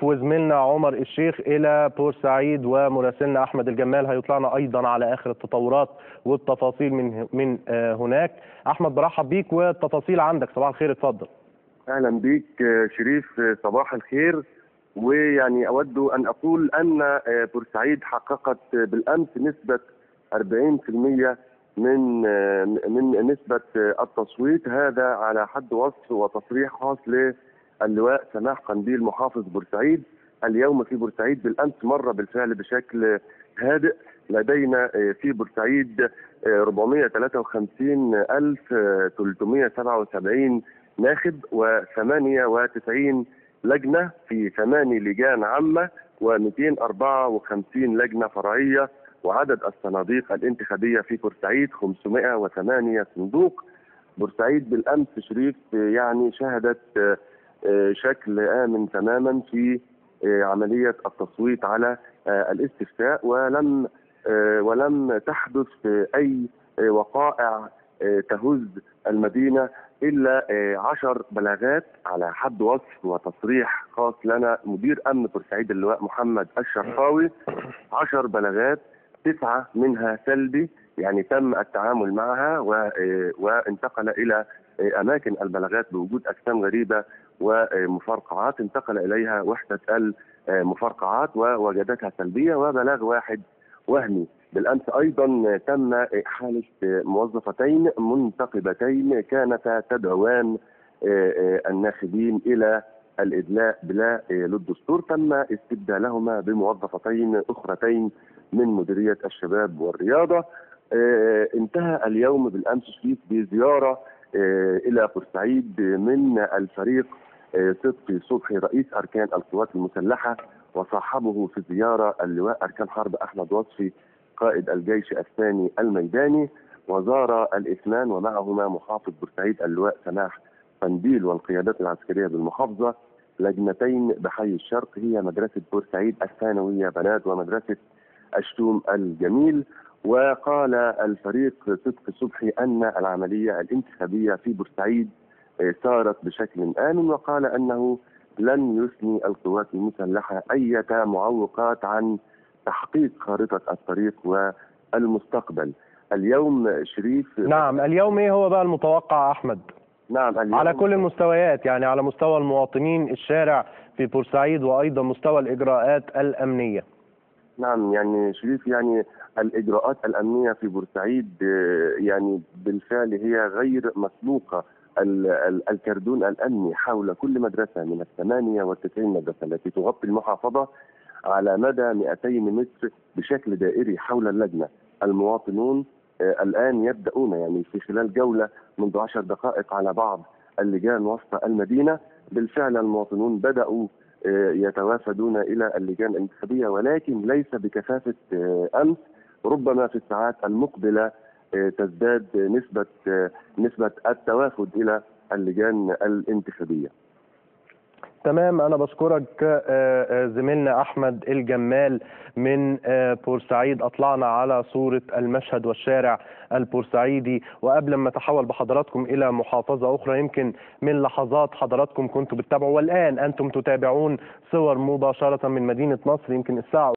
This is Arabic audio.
وزميلنا عمر الشيخ إلى بورسعيد، ومراسلنا أحمد الجمال هيطلعنا أيضا على آخر التطورات والتفاصيل من هناك. أحمد، برحب بيك والتفاصيل عندك. صباح الخير، اتفضل. أهلا بيك شريف، صباح الخير. ويعني أود أن أقول أن بورسعيد حققت بالأمس نسبة 40% من نسبة التصويت، هذا على حد وصف وتصريح خاص للواء سماح قنديل محافظ بورسعيد. اليوم في بورسعيد بالأمس مر بالفعل بشكل هادئ. لدينا في بورسعيد 453,377 ناخب و98 لجنة في 8 لجان عامة و254 لجنة فرعية، وعدد الصناديق الانتخابية في بورسعيد 508 صندوق. بورسعيد بالأمس شريف يعني شهدت شكل آمن تماما في عملية التصويت على الاستفتاء، ولم تحدث أي وقائع تهز المدينة إلا 10 بلاغات على حد وصف وتصريح خاص لنا مدير أمن بورسعيد اللواء محمد الشرقاوي. 10 بلاغات، 9 منها سلبي، يعني تم التعامل معها وانتقل إلى أماكن البلاغات بوجود أجسام غريبة ومفرقعات، انتقل إليها وحدة المفرقعات ووجدتها سلبية، وبلاغ واحد وهمي. بالأمس أيضا تم إحالة موظفتين منتقبتين كانتا تدعوان الناخبين إلى الإدلاء بلا للدستور، تم استبدالهما بموظفتين أخرتين من مديرية الشباب والرياضة. انتهى اليوم بالأمس شريف بزيارة إلى بورسعيد من الفريق صدقي صبحي رئيس أركان القوات المسلحة، وصاحبه في الزيارة اللواء أركان حرب أحمد وصفي قائد الجيش الثاني الميداني، وزار الاثنان ومعهما محافظ بورسعيد اللواء سماح قنديل والقيادات العسكرية بالمحافظة لجنتين بحي الشرق، هي مدرسة بورسعيد الثانوية بنات ومدرسة الشوم الجميل. وقال الفريق صدقي صبحي أن العملية الانتخابية في بورسعيد سارت بشكل آمن، وقال أنه لن يثني القوات المسلحة أي معوقات عن تحقيق خارطة الطريق والمستقبل. اليوم شريف، نعم، اليوم ايه هو بقى المتوقع أحمد؟ نعم، اليوم على كل المستويات، يعني على مستوى المواطنين، الشارع في بورسعيد، وأيضا مستوى الإجراءات الأمنية. نعم يعني شريف، يعني الإجراءات الأمنية في بورسعيد يعني بالفعل هي غير مسبوقة. الكردون الأمني حول كل مدرسة من 98 مدرسة التي تغطي المحافظة على مدى 200 متر بشكل دائري حول اللجنة. المواطنون الآن يبدأون يعني في خلال جولة منذ 10 دقائق على بعض اللجان وسط المدينة. بالفعل المواطنون بدأوا يتوافدون إلى اللجان الانتخابية، ولكن ليس بكثافة أمس. ربما في الساعات المقبلة تزداد نسبة التوافد إلى اللجان الانتخابية. تمام، أنا بشكرك زميلنا أحمد الجمال من بورسعيد. أطلعنا على صورة المشهد والشارع البورسعيدي. وقبل ما أتحول بحضراتكم إلى محافظة أخرى، يمكن من لحظات حضراتكم كنتوا بتتابعوا، والآن أنتم تتابعون صور مباشرة من مدينة نصر. يمكن الساعة